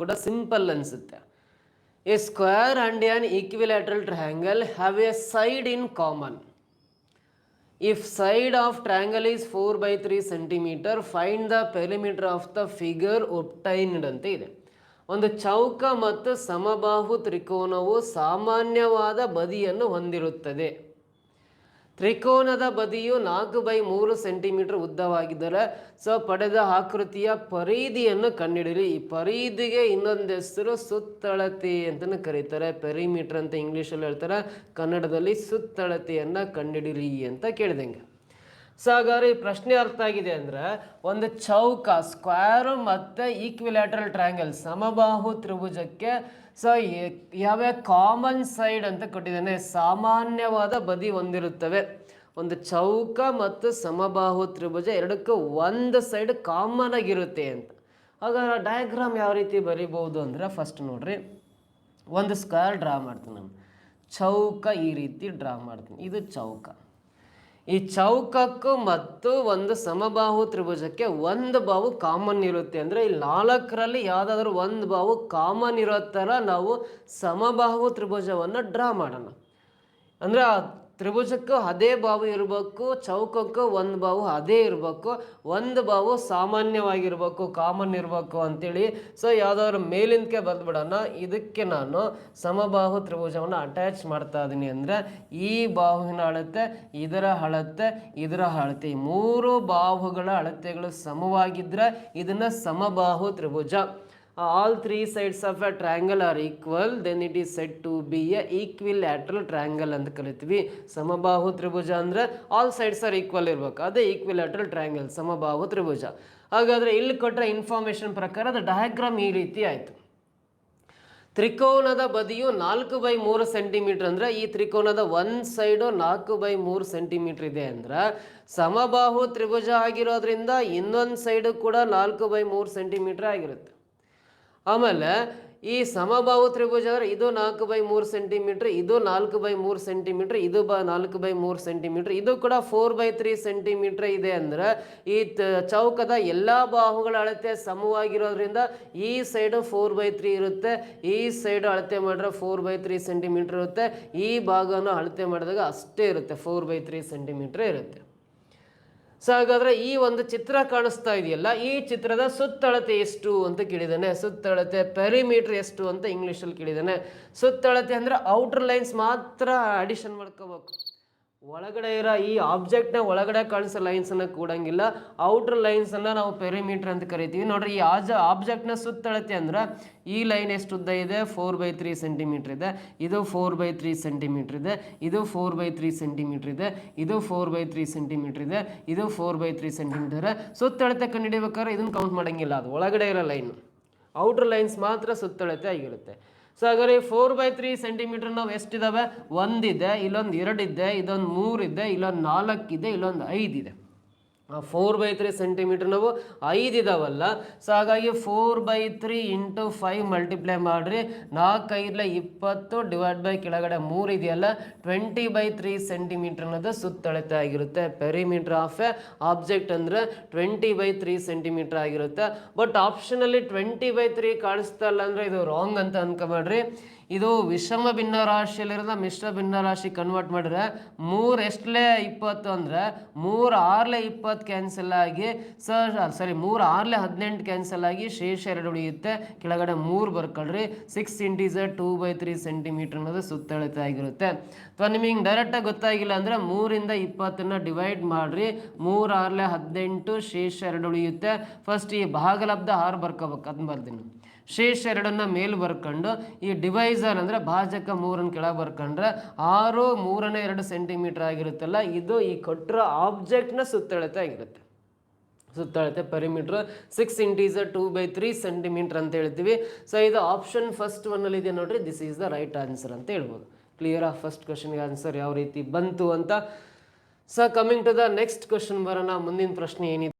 ಕೂಡ ಸಿಂಪಲ್ ಅನಿಸುತ್ತೆ. A square and an equilateral triangle have a side in common. If side of triangle is 4/3 centimetre find the perimeter of the figure obtained ಅಂತ ಇದೆ. ಒಂದು ಚೌಕ ಮತ್ತು ಸಮಬಾಹು ತ್ರಿಕೋನವು ಸಾಮಾನ್ಯವಾದ ಬದಿಯನ್ನು ಹೊಂದಿರುತ್ತದೆ. ತ್ರಿಕೋನದ ಬದಿಯು 4/3 ಸೆಂಟಿಮೀಟರ್ ಉದ್ದವಾಗಿದ್ದರೆ ಪಡೆದ ಆಕೃತಿಯ ಪರಿಧಿಯನ್ನು ಕಂಡುಹಿಡಿಯಿರಿ. ಈ ಪರಿಧಿಗೆ ಇನ್ನೊಂದು ಹೆಸರು ಸುತ್ತಳತೆ ಅಂತಲೂ ಕರೀತಾರೆ. ಪೆರಿಮೀಟರ್ ಅಂತ ಇಂಗ್ಲೀಷಲ್ಲಿ ಹೇಳ್ತಾರೆ, ಕನ್ನಡದಲ್ಲಿ ಸುತ್ತಳತೆಯನ್ನು ಕಂಡುಹಿಡಿಯಿರಿ ಅಂತ ಕೇಳಿದಂಗೆ. ಹಾಗಾದ್ರೆ ಈ ಪ್ರಶ್ನೆ ಅರ್ಥ ಆಗಿದೆ ಅಂದರೆ, ಒಂದು ಚೌಕ ಸ್ಕ್ವೇರು ಮತ್ತು ಈಕ್ವಿಲ್ಯಾಟ್ರಲ್ ಟ್ರಯಾಂಗಲ್ ಸಮಬಾಹು ತ್ರಿಭುಜಕ್ಕೆ ಯಾವ್ಯಾವ ಕಾಮನ್ ಸೈಡ್ ಅಂತ ಕೊಟ್ಟಿದ್ದಾನೆ, ಸಾಮಾನ್ಯವಾದ ಬದಿ ಹೊಂದಿರುತ್ತವೆ. ಒಂದು ಚೌಕ ಮತ್ತು ಸಮಬಾಹು ತ್ರಿಭುಜ ಎರಡಕ್ಕೂ ಒಂದು ಸೈಡ್ ಕಾಮನ್ ಆಗಿರುತ್ತೆ ಅಂತ. ಹಾಗಾದ್ರೆ ಡಯಾಗ್ರಾಮ್ ಯಾವ ರೀತಿ ಬರಿಬೋದು ಅಂದರೆ, ಫಸ್ಟ್ ನೋಡ್ರಿ, ಒಂದು ಸ್ಕ್ವೇರ್ ಡ್ರಾ ಮಾಡ್ತೀನಿ ನಾನು. ಚೌಕ ಈ ರೀತಿ ಡ್ರಾ ಮಾಡ್ತೀನಿ, ಇದು ಚೌಕ. ಈ ಚೌಕಕ್ಕೂ ಮತ್ತು ಒಂದು ಸಮಬಾಹು ತ್ರಿಭುಜಕ್ಕೆ ಒಂದು ಬಾಹು ಕಾಮನ್ ಇರುತ್ತೆ. ಅಂದರೆ ಇಲ್ಲಿ 4ರಲ್ಲಿ ಯಾವುದಾದ್ರೂ ಒಂದು ಬಾಹು ಕಾಮನ್ ಇರೋ ಥರ ನಾವು ಸಮಬಾಹು ತ್ರಿಭುಜವನ್ನು ಡ್ರಾ ಮಾಡೋಣ. ಅಂದರೆ ಆ ತ್ರಿಭುಜಕ್ಕೂ ಅದೇ ಬಾಹು ಇರಬೇಕು, ಚೌಕಕ್ಕೂ ಒಂದು ಬಾಹು ಅದೇ ಇರಬೇಕು, ಒಂದು ಬಾಹು ಸಾಮಾನ್ಯವಾಗಿರ್ಬೇಕು, ಕಾಮನ್ ಇರಬೇಕು ಅಂತೇಳಿ ಯಾವುದಾದ್ರು ಮೇಲಿಂದಕ್ಕೆ ಬಂದುಬಿಡೋಣ. ಇದಕ್ಕೆ ನಾನು ಸಮಬಾಹು ತ್ರಿಭುಜವನ್ನು ಅಟ್ಯಾಚ್ ಮಾಡ್ತಾ ಇದ್ದೀನಿ. ಅಂದರೆ ಈ ಬಾಹುವಿನ ಅಳತೆ, ಇದರ ಅಳತೆ, ಇದರ ಅಳತೆ, ಈ 3 ಬಾಹುಗಳ ಅಳತೆಗಳು ಸಮವಾಗಿದ್ದರೆ ಇದನ್ನು ಸಮಬಾಹು ತ್ರಿಭುಜ. All 3 sides of a triangle are equal, then it is said to be a equilateral triangle ಅಂತ ಕರಿತೀವಿ. ಸಮಬಾಹು ತ್ರಿಭುಜ ಅಂದರೆ ಆಲ್ ಸೈಡ್ಸ್ ಆರ್ ಈಕ್ವಲ್ ಇರಬೇಕು, ಅದೇ ಈಕ್ವಿಲ್ಯಾಟ್ರಲ್ ಟ್ರಯಾಂಗಲ್ ಸಮಬಾಹು ತ್ರಿಭುಜ. ಹಾಗಾದರೆ ಇಲ್ಲಿ ಕೊಟ್ಟರೆ ಇನ್ಫಾರ್ಮೇಷನ್ ಪ್ರಕಾರ ಅದು ಡಯಾಗ್ರಾಮ್ ಈ ರೀತಿ ಆಯಿತು. ತ್ರಿಕೋನದ ಬದಿಯು 4/3 ಸೆಂಟಿಮೀಟರ್ ಅಂದರೆ ಈ ತ್ರಿಕೋನದ ಒಂದು ಸೈಡು 4/3 ಸೆಂಟಿಮೀಟರ್ ಇದೆ ಅಂದರೆ ಸಮಬಾಹು ತ್ರಿಭುಜ ಆಗಿರೋದ್ರಿಂದ ಇನ್ನೊಂದು ಸೈಡು ಕೂಡ 4/3 ಸೆಂಟಿಮೀಟರ್ ಆಗಿರುತ್ತೆ. ಆಮೇಲೆ ಈ ಸಮಬಾಹು ತ್ರಿಭುಜ ಅಂದರೆ ಇದು 4/3 ಸೆಂಟಿಮೀಟ್ರ್, ಇದು 4/3 ಸೆಂಟಿಮೀಟ್ರ್, ಇದು 4/3 ಸೆಂಟಿಮೀಟ್ರ್, ಇದು ಕೂಡ 4/3 ಸೆಂಟಿಮೀಟ್ರ್ ಇದೆ. ಅಂದರೆ ಈ ಚೌಕದ ಎಲ್ಲ ಬಾಹುಗಳ ಅಳತೆ ಸಮವಾಗಿರೋದ್ರಿಂದ ಈ ಸೈಡು 4/3 ಇರುತ್ತೆ, ಈ ಸೈಡು ಅಳತೆ ಮಾಡಿದ್ರೆ 4/3 ಸೆಂಟಿಮೀಟ್ರ್ ಇರುತ್ತೆ, ಈ ಭಾಗವನ್ನು ಅಳತೆ ಮಾಡಿದಾಗ ಅಷ್ಟೇ ಇರುತ್ತೆ, 4/3 ಸೆಂಟಿಮೀಟ್ರ್ ಇರುತ್ತೆ. ಹಾಗಾದರೆ ಈ ಒಂದು ಚಿತ್ರ ಕಾಣಿಸ್ತಾ ಇದೆಯಲ್ಲ, ಈ ಚಿತ್ರದ ಸುತ್ತಳತೆ ಎಷ್ಟು ಅಂತ ಕೇಳಿದ್ದಾನೆ. ಸುತ್ತಳತೆ ಪೆರಿಮೀಟರ್ ಎಷ್ಟು ಅಂತ ಇಂಗ್ಲೀಷಲ್ಲಿ ಕೇಳಿದ್ದಾನೆ. ಸುತ್ತಳತೆ ಅಂದರೆ ಔಟರ್ ಲೈನ್ಸ್ ಮಾತ್ರ ಅಡಿಷನ್ ಮಾಡ್ಕೋಬೇಕು. ಒಳಗಡೆ ಇರೋ ಈ ಆಬ್ಜೆಕ್ಟ್ನ ಒಳಗಡೆ ಕಾಣಿಸೋ ಲೈನ್ಸನ್ನು ಕೂಡಂಗಿಲ್ಲ. ಔಟರ್ ಲೈನ್ಸನ್ನು ನಾವು ಪೆರಿಮೀಟರ್ ಅಂತ ಕರಿತೀವಿ. ನೋಡ್ರಿ, ಈ ಆಬ್ಜೆಕ್ಟ್ನ ಸುತ್ತಳತೆ ಅಂದ್ರೆ ಈ ಲೈನ್ ಎಷ್ಟು ಉದ್ದ ಇದೆ, 4/3 ಸೆಂಟಿಮೀಟರ್ ಇದೆ, ಇದು 4/3 ಸೆಂಟಿಮೀಟರ್ ಇದೆ, ಇದು 4/3 ಸೆಂಟಿಮೀಟರ್ ಇದೆ, ಇದು 4/3 ಸೆಂಟಿಮೀಟರ್ ಇದೆ, ಇದು 4/3 ಸೆಂಟಿಮೀಟರ್. ಸುತ್ತಳತೆ ಕಂಡುಹಿಡಿಬೇಕಾದ್ರೆ ಇದನ್ನು ಕೌಂಟ್ ಮಾಡೋಂಗಿಲ್ಲ, ಅದು ಒಳಗಡೆ ಇರೋ ಲೈನ್. ಔಟರ್ ಲೈನ್ಸ್ ಮಾತ್ರ ಸುತ್ತಳತೆ ಆಗಿರುತ್ತೆ. ಹಾಗಾದ್ರೆ 4/3 ಸೆಂಟಿಮೀಟರ್ ನಾವು ಎಷ್ಟಿದ್ದಾವೆ, 1 ಇದೆ, ಇಲ್ಲೊಂದು 2 ಇದೆ, ಇದೊಂದು 3 ಇದೆ, ಇಲ್ಲೊಂದು 4 ಇದೆ, ಇಲ್ಲೊಂದು 5 ಇದೆ. 4/3 ಸೆಂಟಿಮೀಟರ್ ನಾವು 5 ಇದಾವಲ್ಲ. ಹಾಗಾಗಿ 4/3 × 5 ಮಲ್ಟಿಪ್ಲೈ ಮಾಡಿರಿ. 4×5 20 ಡಿವೈಡ್ ಬೈ ಕೆಳಗಡೆ 3 ಇದೆಯಲ್ಲ, 20/3 ಸೆಂಟಿಮೀಟರ್ ಅನ್ನೋದು ಸುತ್ತಳತೆ ಆಗಿರುತ್ತೆ. ಪೆರಿಮೀಟರ್ ಆಫ್ ಎ ಆಬ್ಜೆಕ್ಟ್ ಅಂದರೆ 20/3 ಸೆಂಟಿಮೀಟರ್ ಆಗಿರುತ್ತೆ. ಬಟ್ ಆಪ್ಷನಲ್ಲಿ 20/3 ಕಾಣಿಸ್ತಾ ಇಲ್ಲ ಅಂದರೆ ಇದು ರಾಂಗ್ ಅಂತ ಅನ್ಕೊಬೇಡ್ರಿ. ಇದು ವಿಷಮ ಭಿನ್ನರಾಶಿಯಲ್ಲಿರೋದ ಮಿಶ್ರ ಭಿನ್ನರಾಶಿ ಕನ್ವರ್ಟ್ ಮಾಡಿದ್ರೆ 3 ಎಷ್ಟಲೇ 20 ಅಂದರೆ 3 6 20 ಕ್ಯಾನ್ಸಲ್ ಆಗಿ 3 6 18 ಕ್ಯಾನ್ಸಲ್ ಆಗಿ ಶೇಷ 2 ಉಳಿಯುತ್ತೆ. ಕೆಳಗಡೆ 3 ಬರ್ಕೊಳ್ರಿ. 6 × 2/3 ಸೆಂಟಿಮೀಟರ್ ಅನ್ನೋದು ಸುತ್ತಳತೆ ಆಗಿರುತ್ತೆ. ಅಥವಾ ನಿಮಗೆ ಡೈರೆಕ್ಟಾಗಿ ಗೊತ್ತಾಗಿಲ್ಲ ಅಂದರೆ 3ರಿಂದ 20ನ್ನು ಡಿವೈಡ್ ಮಾಡಿರಿ. 3 6 18 ಶೇಷ 2 ಉಳಿಯುತ್ತೆ. ಫಸ್ಟ್ ಈ ಭಾಗಲಬ್ಧ 6 ಬರ್ಕೋಬೇಕು, ಅದನ್ನ ಬರ್ತೀನಿ. ಶೇಷ 2ನ್ನ ಮೇಲೆ ಬರ್ಕೊಂಡು ಈ ಡಿವೈಸರ್ ಅಂದರೆ ಭಾಜಕ 3ನ್ನು ಕೆಳಗೆ ಬರ್ಕೊಂಡ್ರೆ 6 3ನೇ 2 ಸೆಂಟಿಮೀಟರ್ ಆಗಿರುತ್ತಲ್ಲ, ಇದು ಈ ಕೊಟ್ಟಿರೋ ಆಬ್ಜೆಕ್ಟ್ನ ಸುತ್ತಳತೆ ಆಗಿರುತ್ತೆ. ಸುತ್ತಳತೆ ಪೆರಿಮೀಟ್ರ್ 6 × 2/3 ಸೆಂಟಿಮೀಟರ್ ಅಂತ ಹೇಳ್ತೀವಿ. ಇದು ಆಪ್ಷನ್ ಫಸ್ಟ್ ಒನ್ನಲ್ಲಿ ಇದೆ ನೋಡ್ರಿ, this is the right answer ಅಂತ ಹೇಳ್ಬೋದು. ಕ್ಲಿಯರ್ ಆ ಫಸ್ಟ್ ಕ್ವಶನ್ಗೆ ಆನ್ಸರ್ ಯಾವ ರೀತಿ ಬಂತು ಅಂತ. Coming to the next question ಬರೋಣ. ಮುಂದಿನ ಪ್ರಶ್ನೆ ಏನಿದೆ